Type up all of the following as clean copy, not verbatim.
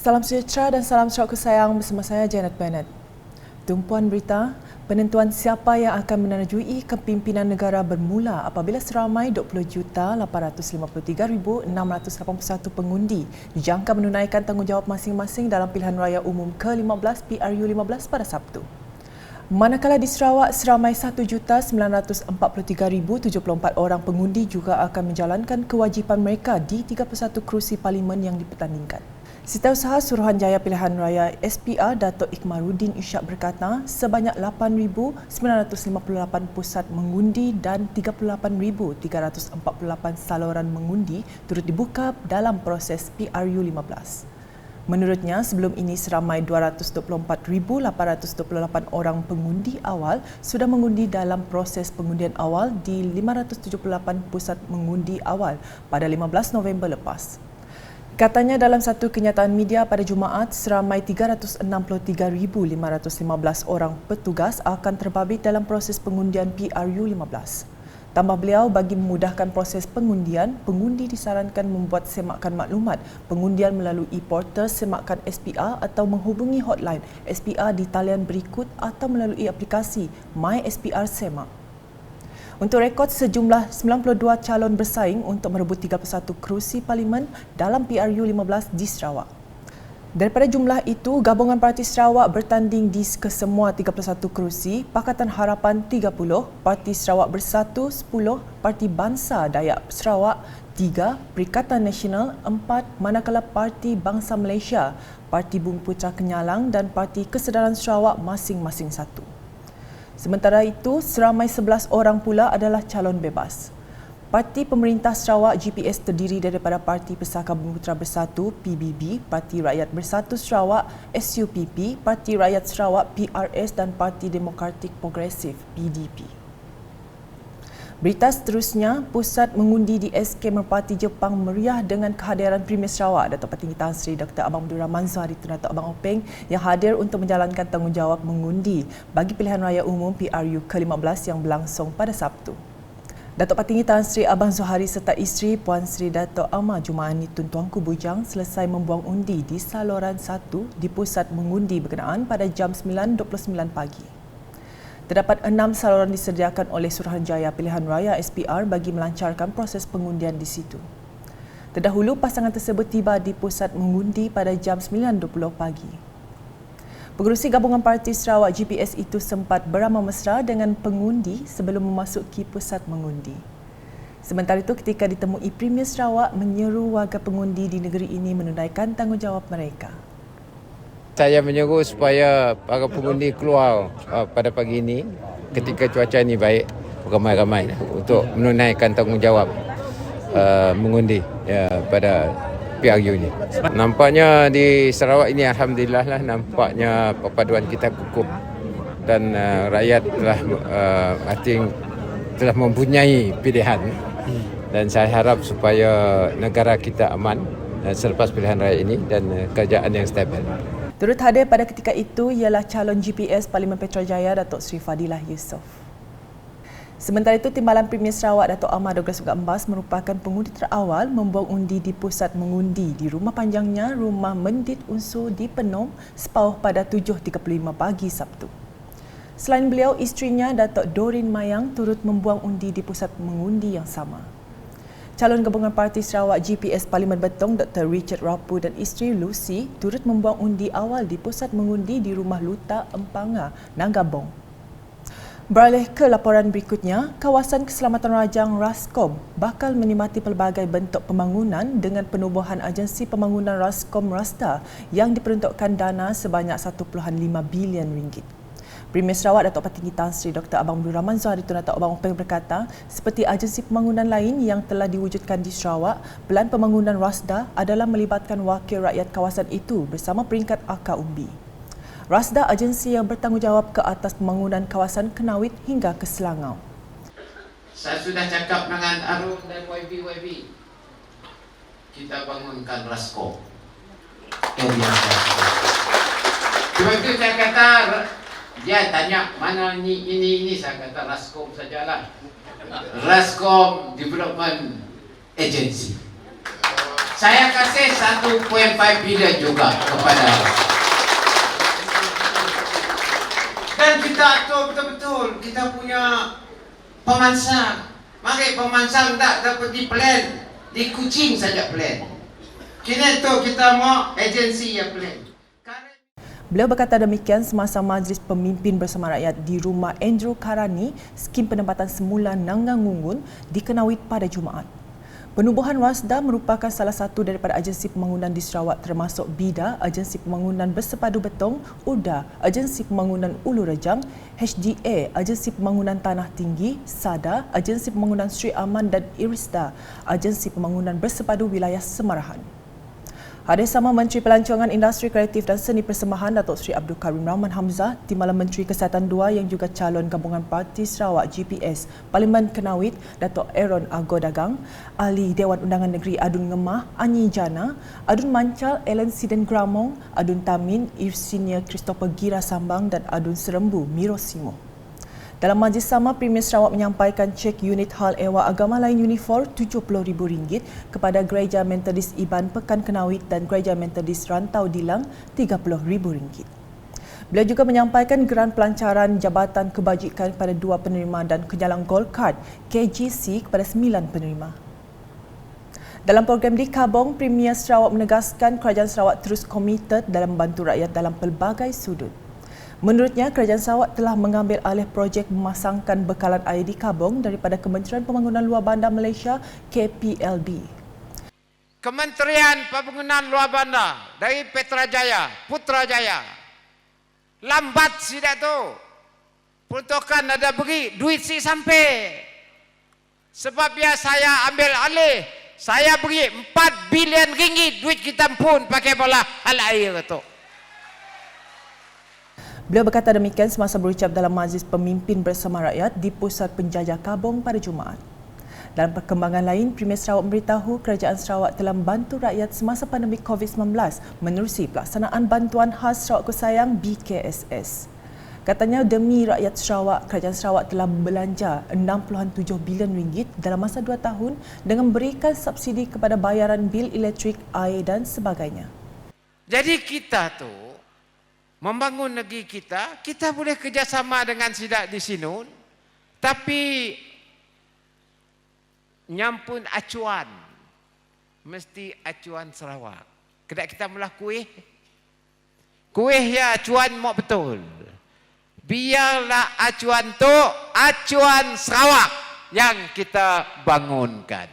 Salam sejahtera dan salam serak kesayang bersama saya Janet Bennett. Tumpuan berita, penentuan siapa yang akan menerjui kepimpinan negara bermula apabila seramai 20,853,681 pengundi dijangka menunaikan tanggungjawab masing-masing dalam pilihan raya umum ke-15 PRU15 pada Sabtu. Manakala di Sarawak, seramai 1,943,074 orang pengundi juga akan menjalankan kewajipan mereka di 31 kerusi parlimen yang dipertandingkan. Setiausaha Suruhanjaya Pilihan Raya SPR Dato' Ikmaruddin Ishak berkata sebanyak 8,958 pusat mengundi dan 38,348 saluran mengundi turut dibuka dalam proses PRU15. Menurutnya, sebelum ini seramai 224,828 orang pengundi awal sudah mengundi dalam proses pengundian awal di 578 pusat mengundi awal pada 15 November lepas. Katanya dalam satu kenyataan media pada Jumaat, seramai 363,515 orang petugas akan terbabit dalam proses pengundian PRU15. Tambah beliau, bagi memudahkan proses pengundian, pengundi disarankan membuat semakan maklumat pengundian melalui portal semakan SPR atau menghubungi hotline SPR di talian berikut atau melalui aplikasi My SPR Semak. Untuk rekod, sejumlah 92 calon bersaing untuk merebut 31 kerusi parlimen dalam PRU15 di Sarawak. Daripada jumlah itu, Gabungan Parti Sarawak bertanding di kesemua 31 kerusi, Pakatan Harapan 30, Parti Sarawak Bersatu 10, Parti Bangsa Dayak Sarawak 3, Perikatan Nasional 4, manakala Parti Bangsa Malaysia, Parti Bumi Putra Kenyalang dan Parti Kesedaran Sarawak masing-masing 1. Sementara itu, seramai 11 orang pula adalah calon bebas. Parti Pemerintah Sarawak GPS terdiri daripada Parti Pesaka Bumi Putra Bersatu PBB, Parti Rakyat Bersatu Sarawak SUPP, Parti Rakyat Sarawak PRS dan Parti Demokratik Progresif PDP. Berita seterusnya, pusat mengundi di SK Merpati Jepang meriah dengan kehadiran Premier Sarawak Datuk Patinggi Tan Sri Dr. Abang Abdul Rahman Zuhari Tun Datuk Abang Openg yang hadir untuk menjalankan tanggungjawab mengundi bagi pilihan raya umum PRU ke-15 yang berlangsung pada Sabtu. Datuk Patinggi Tan Sri Abang Zuhari serta isteri Puan Sri Dato' Amar Jumaani Tun Tuanku Bujang selesai membuang undi di saluran 1 di pusat mengundi berkenaan pada jam 9.29 pagi. Terdapat 6 saluran disediakan oleh Suruhanjaya Pilihan Raya SPR bagi melancarkan proses pengundian di situ. Terdahulu, pasangan tersebut tiba di pusat mengundi pada jam 9.20 pagi. Pengerusi Gabungan Parti Sarawak GPS itu sempat beramah mesra dengan pengundi sebelum memasuki pusat mengundi. Sementara itu, ketika ditemui Premier Sarawak menyeru warga pengundi di negeri ini menunaikan tanggungjawab mereka. Saya menyeru supaya para pengundi keluar pada pagi ini ketika cuaca ini baik ramai-ramai untuk menunaikan tanggungjawab mengundi pada PRU ini. Nampaknya di Sarawak ini alhamdulillah lah, nampaknya perpaduan kita kukuh dan rakyat telah mempunyai pilihan dan saya harap supaya negara kita aman selepas pilihan raya ini dan kerajaan yang stabil. Turut hadir pada ketika itu ialah calon GPS Parlimen Putrajaya Datuk Seri Fadilah Yusof. Sementara itu, Timbalan Premier Sarawak Datuk Ahmad Douglas Gambas merupakan pengundi terawal membuang undi di pusat mengundi di rumah panjangnya Rumah Mendit Unsur di Penom sepauh pada 7.35 pagi Sabtu. Selain beliau, isterinya Datuk Doreen Mayang turut membuang undi di pusat mengundi yang sama. Calon Gabungan Parti Sarawak GPS Parlimen Betong Dr. Richard Rapu dan isteri Lucy turut membuang undi awal di pusat mengundi di Rumah Luta Empanga, Nanggabong. Beralih ke laporan berikutnya, kawasan keselamatan rajang Rascom bakal menikmati pelbagai bentuk pembangunan dengan penubuhan agensi pembangunan Rascom Rasta yang diperuntukkan dana sebanyak 1.5 bilion ringgit. Premier Sarawak Datuk Patinggi Tan Sri Dr. Abang Abdul Rahman Zuhari Tun Datuk Abang Openg berkata, seperti agensi pembangunan lain yang telah diwujudkan di Sarawak, pelan pembangunan RASDA adalah melibatkan wakil rakyat kawasan itu bersama peringkat akar umbi. RASDA agensi yang bertanggungjawab ke atas pembangunan kawasan Kenawit hingga ke Selangau. Saya sudah cakap dengan Arun dan YB. Kita bangunkan Rascom. Sebab itu saya kata, dia tanya mana ini saya kata Rascom sajalah. Rascom Development Agency. saya kasih 1.5 bilion juga kepada. Dan kita atur betul-betul kita punya pemansang. Maka pemansang tak dapat di plan, di Kuching saja plan. Kini tu kita mau agensi yang plan. Beliau berkata demikian semasa Majlis Pemimpin Bersama Rakyat di Rumah Andrew Karani, skim penempatan semula Nanggang Ngungun dikenawit pada Jumaat. Penubuhan WASDA merupakan salah satu daripada agensi pembangunan di Sarawak termasuk BIDA, Agensi Pembangunan Bersepadu Betong, UDA, Agensi Pembangunan Ulu Rejang, HDA, Agensi Pembangunan Tanah Tinggi, SADA, Agensi Pembangunan Sri Aman dan IRISDA, Agensi Pembangunan Bersepadu Wilayah Semarahan. Hadir sama Menteri Pelancongan Industri Kreatif dan Seni Persembahan Datuk Seri Abdul Karim Rahman Hamzah, Timbalan Menteri Kesihatan II yang juga calon gabungan Parti Sarawak GPS, Parlimen Kenawit Datuk Aaron Agodagang, Ahli Dewan Undangan Negeri Adun Ngemah Anyi Jana, Adun Mancal Ellen Siden Gramong, Adun Tamin Irsinia Christopher Gira Sambang dan Adun Serembu Miro Simo. Dalam majlis sama, Premier Sarawak menyampaikan cek unit hal ewa agama lain Unifor RM70,000 kepada Gereja Metodis Iban Pekan Kenawit dan Gereja Metodis Rantau Dilang RM30,000. Beliau juga menyampaikan geran pelancaran Jabatan Kebajikan kepada 2 penerima dan kenyalang Gold Card KGC kepada 9 penerima. Dalam program di Kabong, Premier Sarawak menegaskan kerajaan Sarawak terus komited dalam membantu rakyat dalam pelbagai sudut. Menurutnya, kerajaan Sarawak telah mengambil alih projek memasangkan bekalan air di Kabong daripada Kementerian Pembangunan Luar Bandar Malaysia KPLB. Kementerian Pembangunan Luar Bandar dari Putrajaya lambat sidak tu. Peruntukan ada beri duit si sampai. Sebab ya saya ambil alih, saya beri 4 bilion ringgit duit kita pun pakai bola hal air tu. Beliau berkata demikian semasa berucap dalam Majlis Pemimpin Bersama Rakyat di Pusat Penjajah Kabong pada Jumaat. Dalam perkembangan lain, Premier Sarawak memberitahu kerajaan Sarawak telah membantu rakyat semasa pandemik COVID-19 menerusi pelaksanaan Bantuan Khas Sarawak Kesayang BKSS. Katanya demi rakyat Sarawak, kerajaan Sarawak telah belanja RM6.7 bilion dalam masa 2 tahun dengan memberikan subsidi kepada bayaran bil elektrik, air dan sebagainya. Jadi kita tu membangun negeri kita boleh kerjasama dengan sidak di sini, tapi nyampun acuan, mesti acuan Sarawak. Kedak kita mula kuih ya acuan mau betul. Biarlah acuan tu acuan Sarawak yang kita bangunkan.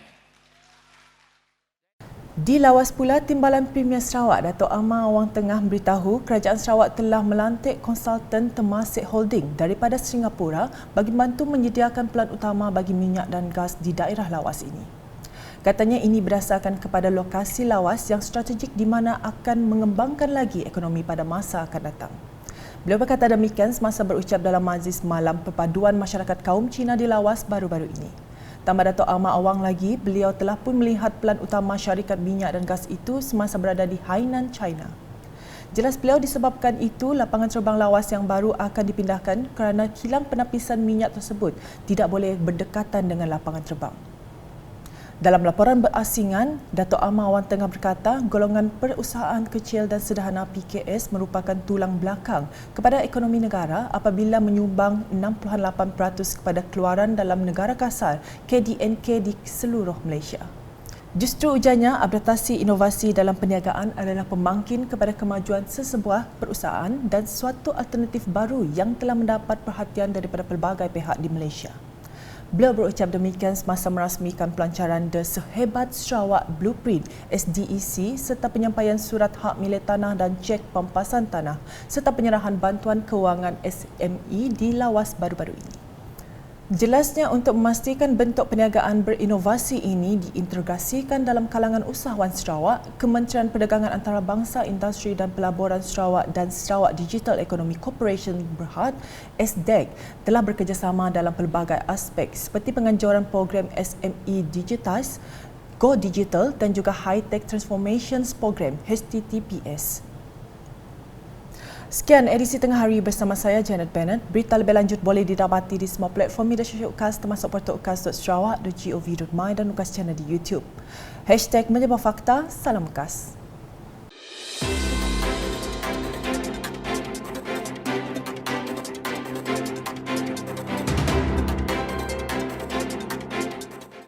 Di Lawas pula, Timbalan Premier Sarawak Datuk Amar Awang Tengah memberitahu kerajaan Sarawak telah melantik konsultan Temasek Holding daripada Singapura bagi membantu menyediakan pelan utama bagi minyak dan gas di daerah Lawas ini. Katanya ini berdasarkan kepada lokasi Lawas yang strategik di mana akan mengembangkan lagi ekonomi pada masa akan datang. Beliau berkata demikian semasa berucap dalam majlis malam perpaduan masyarakat kaum Cina di Lawas baru-baru ini. Tambah Datuk Amar Awang lagi, beliau telah pun melihat pelan utama syarikat minyak dan gas itu semasa berada di Hainan, China. Jelas beliau disebabkan itu, lapangan terbang Lawas yang baru akan dipindahkan kerana kilang penapisan minyak tersebut tidak boleh berdekatan dengan lapangan terbang. Dalam laporan berasingan, Datuk Amar Awang Tengah berkata golongan perusahaan kecil dan sederhana PKS merupakan tulang belakang kepada ekonomi negara apabila menyumbang 68% kepada keluaran dalam negara kasar KDNK di seluruh Malaysia. Justru ujarnya, adaptasi inovasi dalam perniagaan adalah pembangkit kepada kemajuan sesebuah perusahaan dan suatu alternatif baru yang telah mendapat perhatian daripada pelbagai pihak di Malaysia. Beliau berucap demikian semasa merasmikan pelancaran The Sehebat Sarawak Blueprint SDEC serta penyampaian surat hak milik tanah dan cek pampasan tanah serta penyerahan bantuan kewangan SME di Lawas baru-baru ini. Jelasnya untuk memastikan bentuk perniagaan berinovasi ini diintegrasikan dalam kalangan usahawan Sarawak, Kementerian Perdagangan Antarabangsa, Industri dan Pelaburan Sarawak dan Sarawak Digital Economy Corporation Berhad SDEC telah bekerjasama dalam pelbagai aspek seperti penganjuran program SME Digitize, Go Digital dan juga High Tech Transformations Program HTTPS. Sekian edisi tengah hari bersama saya Janet Bennett. Berita lebih lanjut boleh didapati di semua platform media sosial UKAS termasuk portal ukas.sarawak.gov.my dan UKAS channel di YouTube. #Menyebar Fakta, salam UKAS.